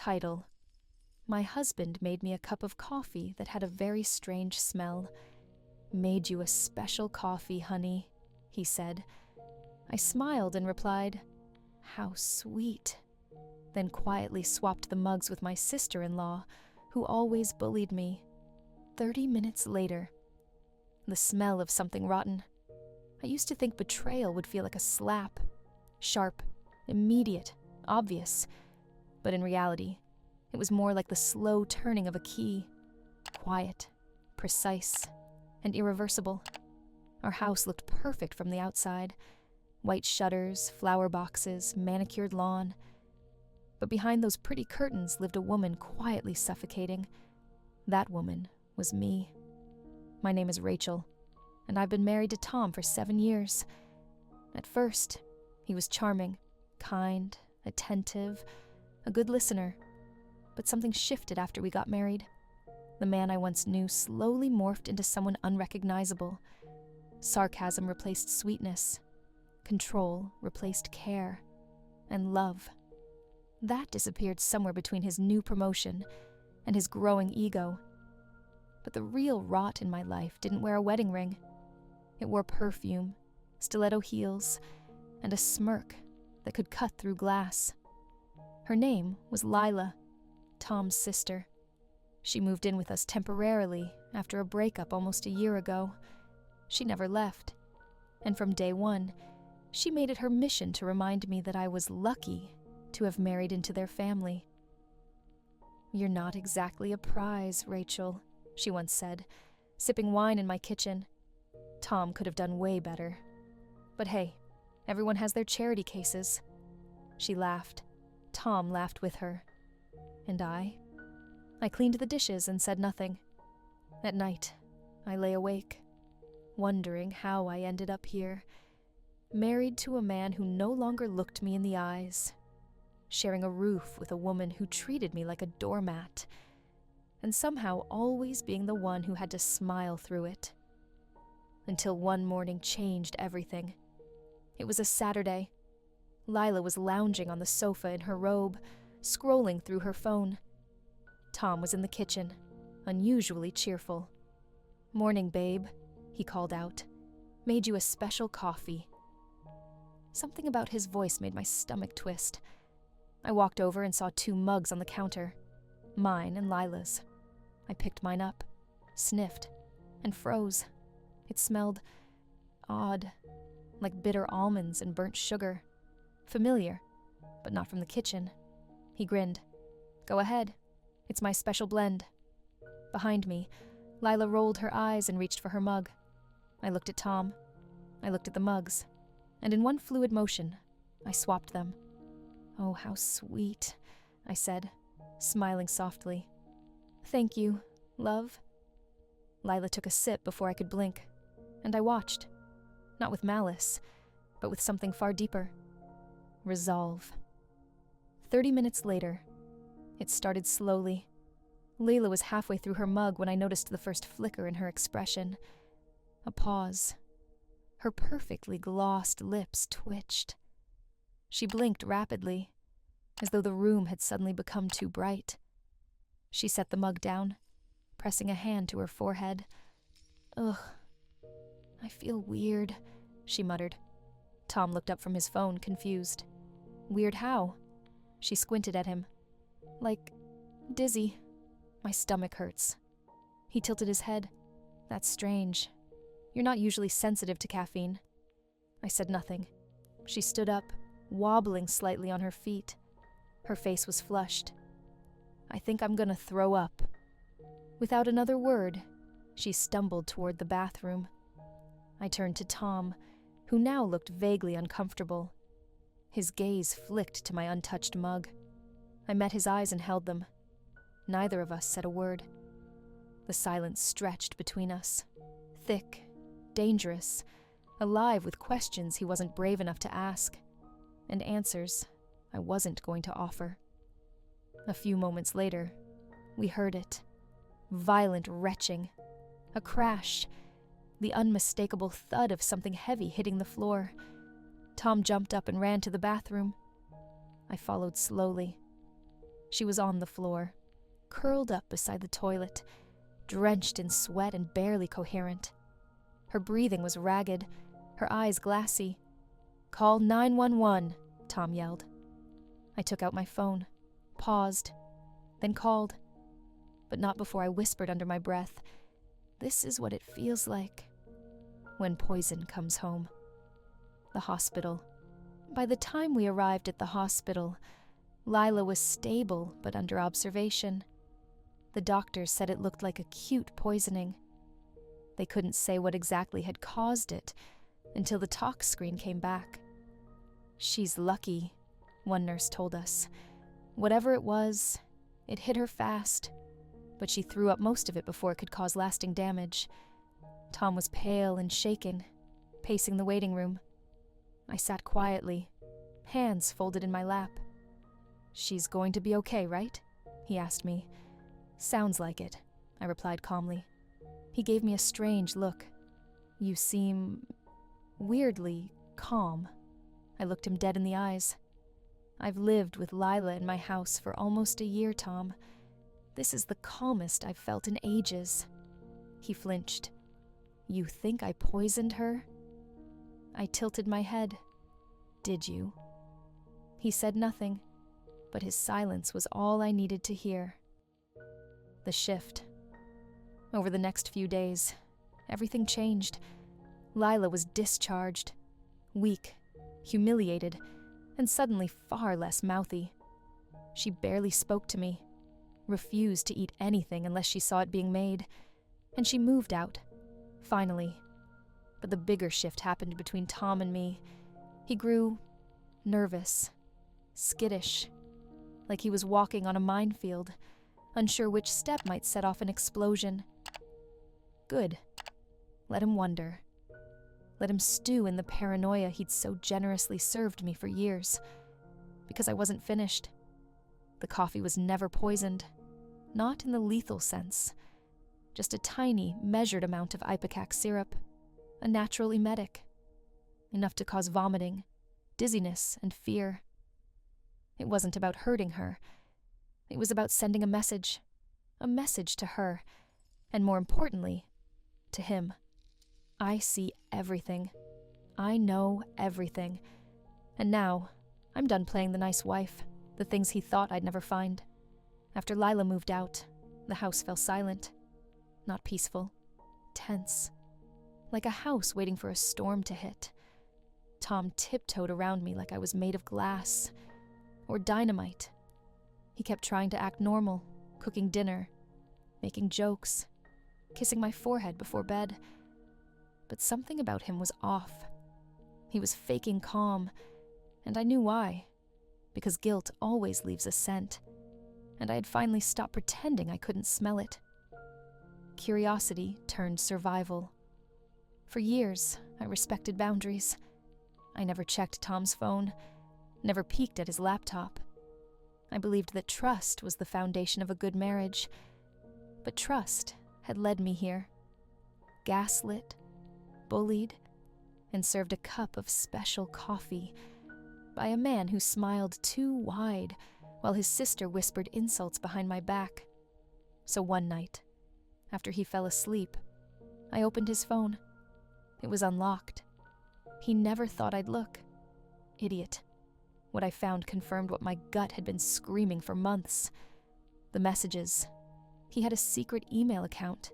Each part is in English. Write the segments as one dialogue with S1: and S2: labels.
S1: Title: My husband made me a cup of coffee that had a very strange smell. "Made you a special coffee, honey," he said. I smiled and replied, "How sweet," then quietly swapped the mugs with my sister-in-law, who always bullied me. 30 minutes later. The smell of something rotten. I used to think betrayal would feel like a slap. Sharp, immediate, obvious. But in reality, it was more like the slow turning of a key. Quiet, precise, and irreversible. Our house looked perfect from the outside. White shutters, flower boxes, manicured lawn. But behind those pretty curtains lived a woman quietly suffocating. That woman was me. My name is Rachel, and I've been married to Tom for 7 years. At first, he was charming, kind, attentive, a good listener. But something shifted after we got married. The man I once knew slowly morphed into someone unrecognizable. Sarcasm replaced sweetness. Control replaced care. And love. That disappeared somewhere between his new promotion and his growing ego. But the real rot in my life didn't wear a wedding ring. It wore perfume, stiletto heels, and a smirk that could cut through glass. Her name was Lila, Tom's sister. She moved in with us temporarily after a breakup almost a year ago. She never left. And from day one, she made it her mission to remind me that I was lucky to have married into their family. "You're not exactly a prize, Rachel," she once said, sipping wine in my kitchen. Tom could have done way better. But hey, everyone has their charity cases. She laughed. Tom laughed with her. And I cleaned the dishes and said nothing. At night, I lay awake, wondering how I ended up here, married to a man who no longer looked me in the eyes, sharing a roof with a woman who treated me like a doormat, and somehow always being the one who had to smile through it. Until one morning changed everything. It was a Saturday. Lila was lounging on the sofa in her robe, scrolling through her phone. Tom was in the kitchen, unusually cheerful. "Morning, babe," he called out. "Made you a special coffee." Something about his voice made my stomach twist. I walked over and saw 2 mugs on the counter, mine and Lila's. I picked mine up, sniffed, and froze. It smelled odd, like bitter almonds and burnt sugar. Familiar, but not from the kitchen. He grinned. "Go ahead. It's my special blend." Behind me, Lila rolled her eyes and reached for her mug. I looked at Tom. I looked at the mugs. And in one fluid motion, I swapped them. "Oh, how sweet," I said, smiling softly. "Thank you, love." Lila took a sip before I could blink, and I watched. Not with malice, but with something far deeper. Resolve. 30 minutes later, it started slowly. Layla was halfway through her mug when I noticed the first flicker in her expression. A pause. Her perfectly glossed lips twitched. She blinked rapidly, as though the room had suddenly become too bright. She set the mug down, pressing a hand to her forehead. "Ugh, I feel weird," she muttered. Tom looked up from his phone, confused. "Weird how?" She squinted at him. "Like, dizzy. My stomach hurts." He tilted his head. "That's strange. You're not usually sensitive to caffeine." I said nothing. She stood up, wobbling slightly on her feet. Her face was flushed. "I think I'm gonna throw up." Without another word, she stumbled toward the bathroom. I turned to Tom, who now looked vaguely uncomfortable. His gaze flicked to my untouched mug. I met his eyes and held them. Neither of us said a word. The silence stretched between us, thick, dangerous, alive with questions he wasn't brave enough to ask, and answers I wasn't going to offer. A few moments later, we heard it. Violent retching. A crash. The unmistakable thud of something heavy hitting the floor. Tom jumped up and ran to the bathroom. I followed slowly. She was on the floor, curled up beside the toilet, drenched in sweat and barely coherent. Her breathing was ragged, her eyes glassy. "Call 911, Tom yelled. I took out my phone, paused, then called, but not before I whispered under my breath, "This is what it feels like when poison comes home." The hospital. By the time we arrived at the hospital, Lila was stable but under observation. The doctors said it looked like acute poisoning. They couldn't say what exactly had caused it until the tox screen came back. "She's lucky," one nurse told us. "Whatever it was, it hit her fast, but she threw up most of it before it could cause lasting damage." Tom was pale and shaken, pacing the waiting room. I sat quietly, hands folded in my lap. "She's going to be okay, right?" he asked me. "Sounds like it," I replied calmly. He gave me a strange look. "You seem weirdly calm." I looked him dead in the eyes. "I've lived with Lila in my house for almost a year, Tom. This is the calmest I've felt in ages." He flinched. "You think I poisoned her?" I tilted my head. "Did you?" He said nothing, but his silence was all I needed to hear. The shift. Over the next few days, everything changed. Lila was discharged, weak, humiliated, and suddenly far less mouthy. She barely spoke to me, refused to eat anything unless she saw it being made, and she moved out, finally. But the bigger shift happened between Tom and me. He grew nervous, skittish, like he was walking on a minefield, unsure which step might set off an explosion. Good. Let him wonder. Let him stew in the paranoia he'd so generously served me for years. Because I wasn't finished. The coffee was never poisoned. Not in the lethal sense. Just a tiny, measured amount of ipecac syrup. A natural emetic. Enough to cause vomiting, dizziness, and fear. It wasn't about hurting her. It was about sending a message to her, and more importantly, to him. I see everything. I know everything. And now, I'm done playing the nice wife, the things he thought I'd never find. After Lila moved out, the house fell silent. Not peaceful. Tense. Like a house waiting for a storm to hit. Tom tiptoed around me like I was made of glass. Or dynamite. He kept trying to act normal, cooking dinner, making jokes, kissing my forehead before bed. But something about him was off. He was faking calm, and I knew why. Because guilt always leaves a scent, and I had finally stopped pretending I couldn't smell it. Curiosity turned survival. For years, I respected boundaries. I never checked Tom's phone, never peeked at his laptop. I believed that trust was the foundation of a good marriage. But trust had led me here. Gaslit, bullied, and served a cup of special coffee by a man who smiled too wide while his sister whispered insults behind my back. So one night, after he fell asleep, I opened his phone. It was unlocked. He never thought I'd look. Idiot. What I found confirmed what my gut had been screaming for months. The messages. He had a secret email account,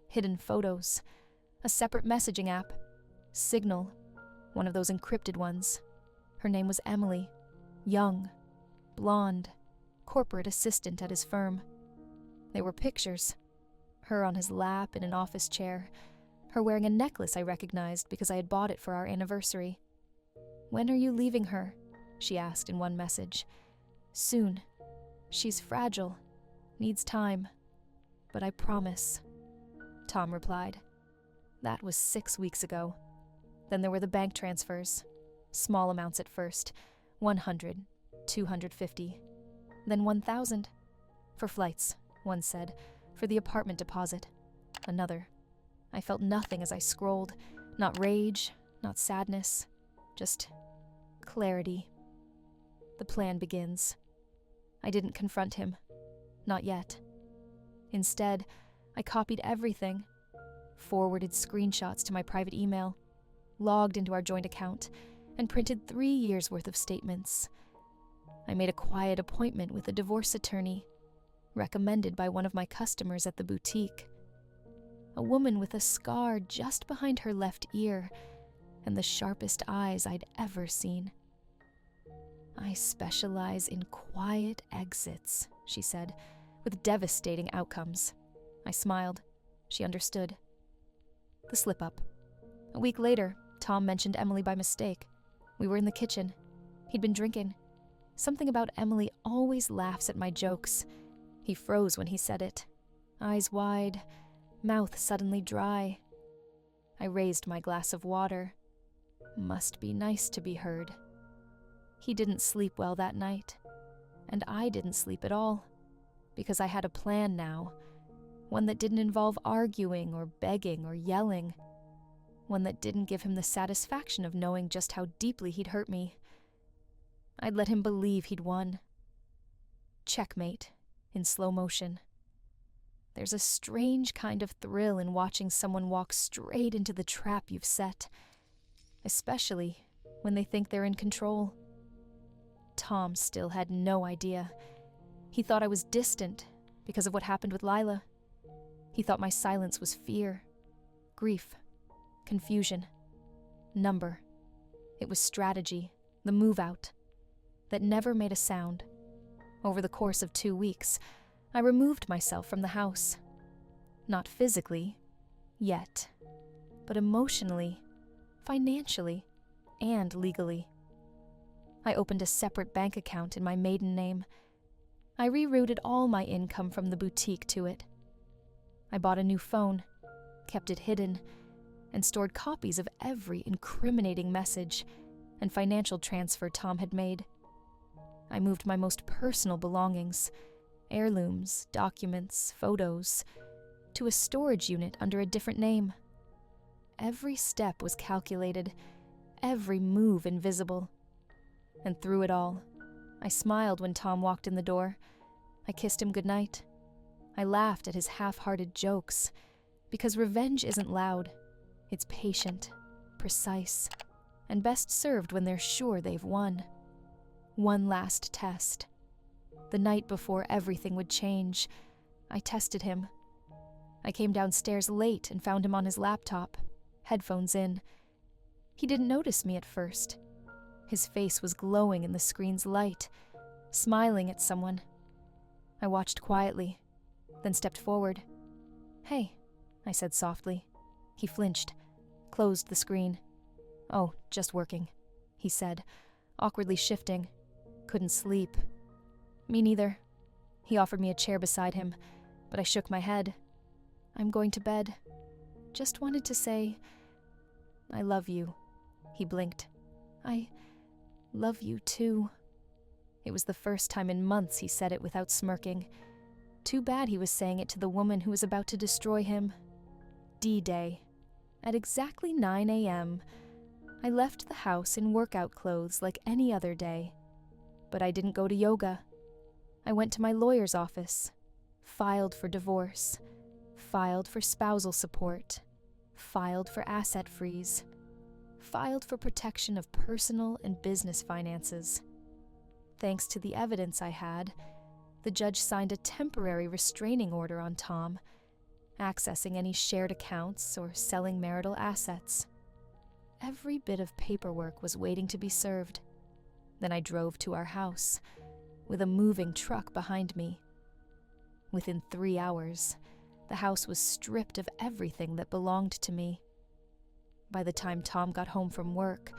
S1: hidden photos, a separate messaging app, Signal, one of those encrypted ones. Her name was Emily, young, blonde, corporate assistant at his firm. There were pictures. Her on his lap in an office chair, her wearing a necklace I recognized because I had bought it for our anniversary. "When are you leaving her?" she asked in one message. "Soon. She's fragile. Needs time. But I promise," Tom replied. That was 6 weeks ago. Then there were the bank transfers. Small amounts at first. 100, 250. Then 1,000. For flights, one said. For the apartment deposit. Another. I felt nothing as I scrolled. Not rage, not sadness. Just clarity. The plan begins. I didn't confront him. Not yet. Instead, I copied everything, forwarded screenshots to my private email, logged into our joint account, and printed 3 years' worth of statements. I made a quiet appointment with a divorce attorney, recommended by one of my customers at the boutique. A woman with a scar just behind her left ear and the sharpest eyes I'd ever seen. "I specialize in quiet exits," she said, "with devastating outcomes." I smiled. She understood. The slip-up. A week later, Tom mentioned Emily by mistake. We were in the kitchen. He'd been drinking. Something about Emily always laughs at my jokes. He froze when he said it. Eyes wide, mouth suddenly dry. I raised my glass of water. Must be nice to be heard. He didn't sleep well that night, and I didn't sleep at all, because I had a plan now, one that didn't involve arguing or begging or yelling, one that didn't give him the satisfaction of knowing just how deeply he'd hurt me. I'd let him believe he'd won. Checkmate, in slow motion. There's a strange kind of thrill in watching someone walk straight into the trap you've set, especially when they think they're in control. Tom still had no idea. He thought I was distant because of what happened with Lila. He thought my silence was fear, grief, confusion, number. It was strategy, the move out, that never made a sound. Over the course of 2 weeks, I removed myself from the house. Not physically, yet, but emotionally, financially, and legally. I opened a separate bank account in my maiden name. I rerouted all my income from the boutique to it. I bought a new phone, kept it hidden, and stored copies of every incriminating message and financial transfer Tom had made. I moved my most personal belongings, heirlooms, documents, photos, to a storage unit under a different name. Every step was calculated, every move invisible. And through it all, I smiled when Tom walked in the door. I kissed him goodnight. I laughed at his half-hearted jokes, because revenge isn't loud. It's patient, precise, and best served when they're sure they've won. One last test. The night before everything would change, I tested him. I came downstairs late and found him on his laptop, headphones in. He didn't notice me at first. His face was glowing in the screen's light, smiling at someone. I watched quietly, then stepped forward. "Hey," I said softly. He flinched, closed the screen. "Oh, just working," he said, awkwardly shifting. "Couldn't sleep." "Me neither." He offered me a chair beside him, but I shook my head. "I'm going to bed. Just wanted to say, I love you." He blinked. "I love you too." It was the first time in months he said it without smirking. Too bad he was saying it to the woman who was about to destroy him. D-Day. At exactly 9 a.m., I left the house in workout clothes like any other day. But I didn't go to yoga. I went to my lawyer's office, filed for divorce, filed for spousal support, filed for asset freeze, filed for protection of personal and business finances. Thanks to the evidence I had, the judge signed a temporary restraining order on Tom, accessing any shared accounts or selling marital assets. Every bit of paperwork was waiting to be served. Then I drove to our house, with a moving truck behind me. Within 3 hours, the house was stripped of everything that belonged to me. By the time Tom got home from work,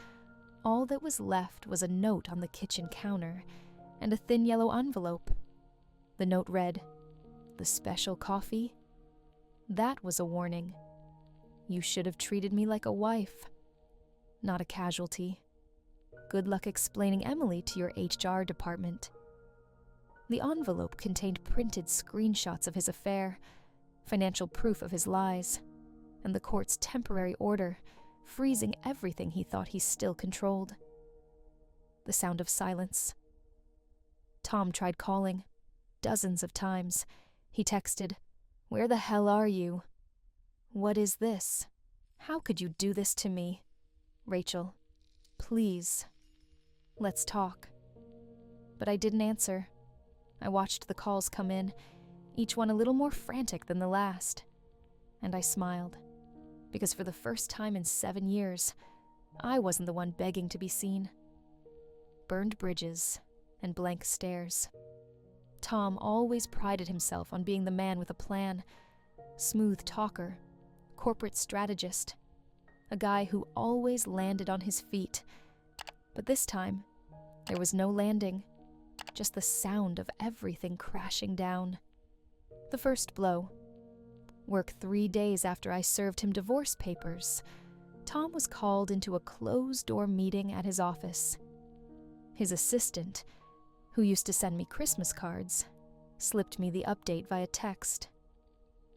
S1: all that was left was a note on the kitchen counter and a thin yellow envelope. The note read, "The special coffee?" That was a warning. You should have treated me like a wife, not a casualty. Good luck explaining Emily to your HR department. The envelope contained printed screenshots of his affair, financial proof of his lies, and the court's temporary order, freezing everything he thought he still controlled. The sound of silence. Tom tried calling. Dozens of times. He texted, "Where the hell are you? What is this? How could you do this to me? Rachel, please, let's talk." But I didn't answer. I watched the calls come in, each one a little more frantic than the last. And I smiled, because for the first time in 7 years, I wasn't the one begging to be seen. Burned bridges and blank stares. Tom always prided himself on being the man with a plan, smooth talker, corporate strategist, a guy who always landed on his feet. But this time, there was no landing, just the sound of everything crashing down. The first blow. Work 3 days after I served him divorce papers, Tom was called into a closed-door meeting at his office. His assistant, who used to send me Christmas cards, slipped me the update via text.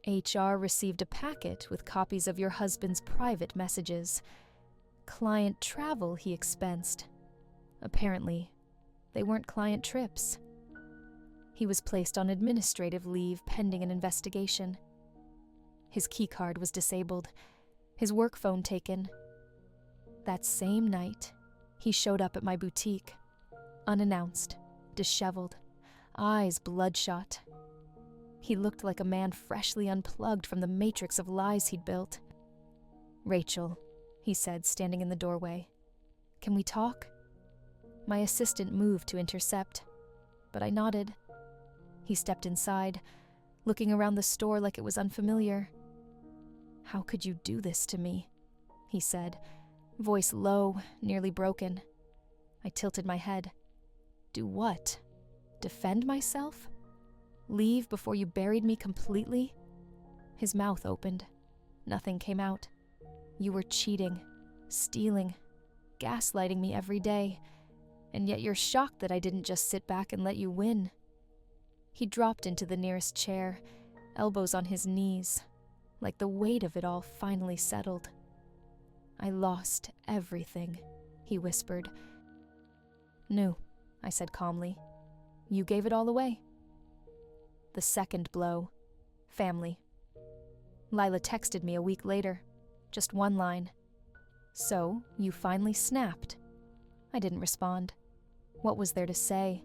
S1: HR received a packet with copies of your husband's private messages. Client travel he expensed. Apparently, they weren't client trips. He was placed on administrative leave pending an investigation. His keycard was disabled, his work phone taken. That same night, he showed up at my boutique, unannounced, disheveled, eyes bloodshot. He looked like a man freshly unplugged from the matrix of lies he'd built. "Rachel," he said, standing in the doorway, "can we talk?" My assistant moved to intercept, but I nodded. He stepped inside, looking around the store like it was unfamiliar. "How could you do this to me?" he said, voice low, nearly broken. I tilted my head. "Do what? Defend myself? Leave before you buried me completely?" His mouth opened. Nothing came out. "You were cheating, stealing, gaslighting me every day, and yet you're shocked that I didn't just sit back and let you win." He dropped into the nearest chair, elbows on his knees, like the weight of it all finally settled. "I lost everything," he whispered. "No," I said calmly. "You gave it all away." The second blow. Family. Lila texted me a week later. Just one line. "So, you finally snapped." I didn't respond. What was there to say?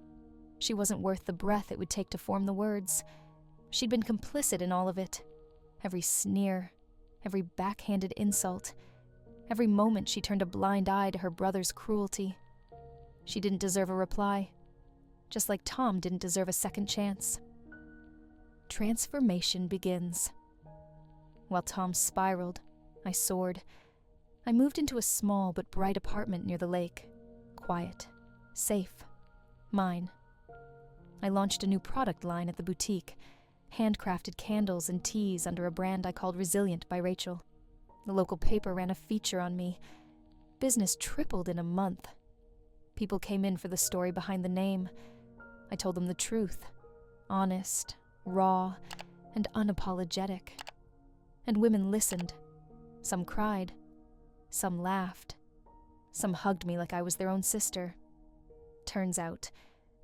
S1: She wasn't worth the breath it would take to form the words. She'd been complicit in all of it. Every sneer, every backhanded insult, every moment she turned a blind eye to her brother's cruelty. She didn't deserve a reply, just like Tom didn't deserve a second chance. Transformation begins. While Tom spiraled, I soared. I moved into a small but bright apartment near the lake. Quiet, safe, mine. I launched a new product line at the boutique, handcrafted candles and teas under a brand I called Resilient by Rachel. The local paper ran a feature on me. Business tripled in a month. People came in for the story behind the name. I told them the truth, honest, raw, and unapologetic. And women listened. Some cried. Some laughed. Some hugged me like I was their own sister. Turns out,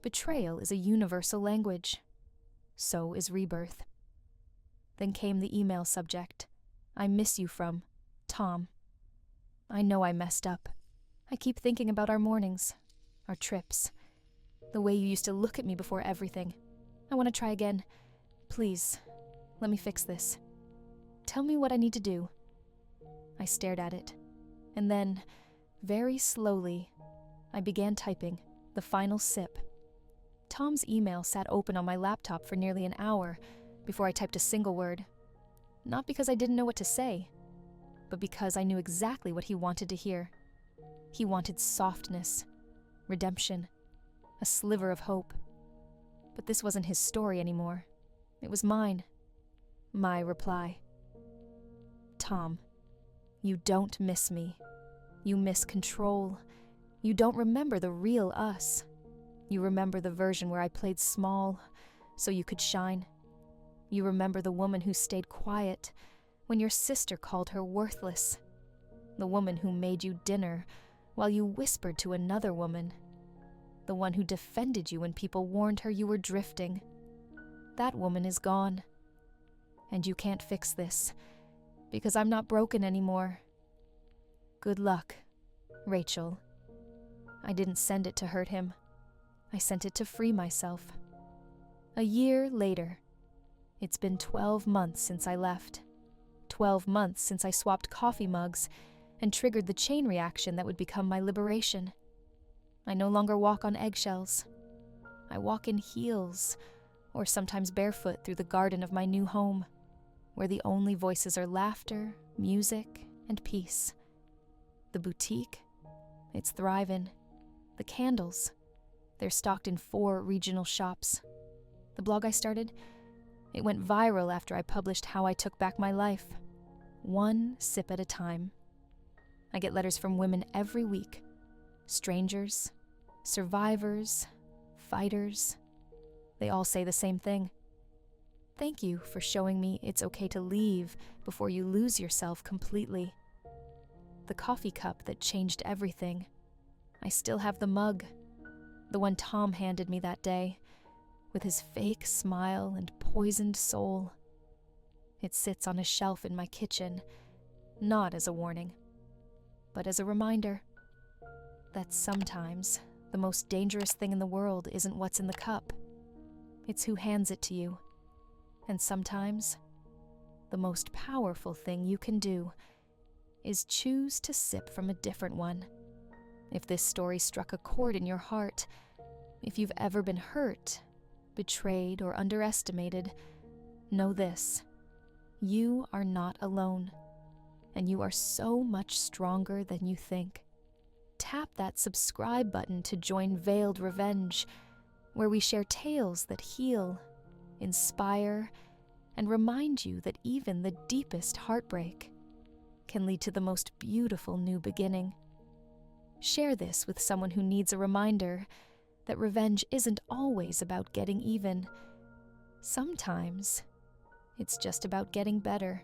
S1: betrayal is a universal language. So is rebirth. Then came the email subject. "I miss you from Tom." I know I messed up. I keep thinking about our mornings, our trips, the way you used to look at me before everything. I want to try again. Please, let me fix this. Tell me what I need to do. I stared at it, and then, very slowly, I began typing the final sip. Tom's email sat open on my laptop for nearly an hour before I typed a single word. Not because I didn't know what to say, but because I knew exactly what he wanted to hear. He wanted softness, redemption, a sliver of hope. But this wasn't his story anymore. It was mine. My reply. "Tom, you don't miss me. You miss control. You don't remember the real us. You remember the version where I played small so you could shine. You remember the woman who stayed quiet when your sister called her worthless. The woman who made you dinner while you whispered to another woman. the one who defended you when people warned her you were drifting. That woman is gone. And you can't fix this, because I'm not broken anymore. Good luck, Rachel. I didn't send it to hurt him. I sent it to free myself. A year later. It's been 12 months since I left. 12 months since I swapped coffee mugs and triggered the chain reaction that would become my liberation. I no longer walk on eggshells. I walk in heels, or sometimes barefoot through the garden of my new home, where the only voices are laughter, music, and peace. The boutique, it's thriving. The candles, they're stocked in 4 regional shops. The blog I started, it went viral after I published how I took back my life, one sip at a time. I get letters from women every week, strangers, survivors, fighters. They all say the same thing. Thank you for showing me it's okay to leave before you lose yourself completely. The coffee cup that changed everything. I still have the mug, the one Tom handed me that day, with his fake smile and poisoned soul. It sits on a shelf in my kitchen, not as a warning, but as a reminder that sometimes the most dangerous thing in the world isn't what's in the cup. It's who hands it to you. And sometimes the most powerful thing you can do is choose to sip from a different one. If this story struck a chord in your heart, if you've ever been hurt, betrayed, or underestimated, know this: you are not alone, and you are so much stronger than you think. Tap that subscribe button to join Veiled Revenge, where we share tales that heal, inspire, and remind you that even the deepest heartbreak can lead to the most beautiful new beginning. Share this with someone who needs a reminder that revenge isn't always about getting even. Sometimes it's just about getting better.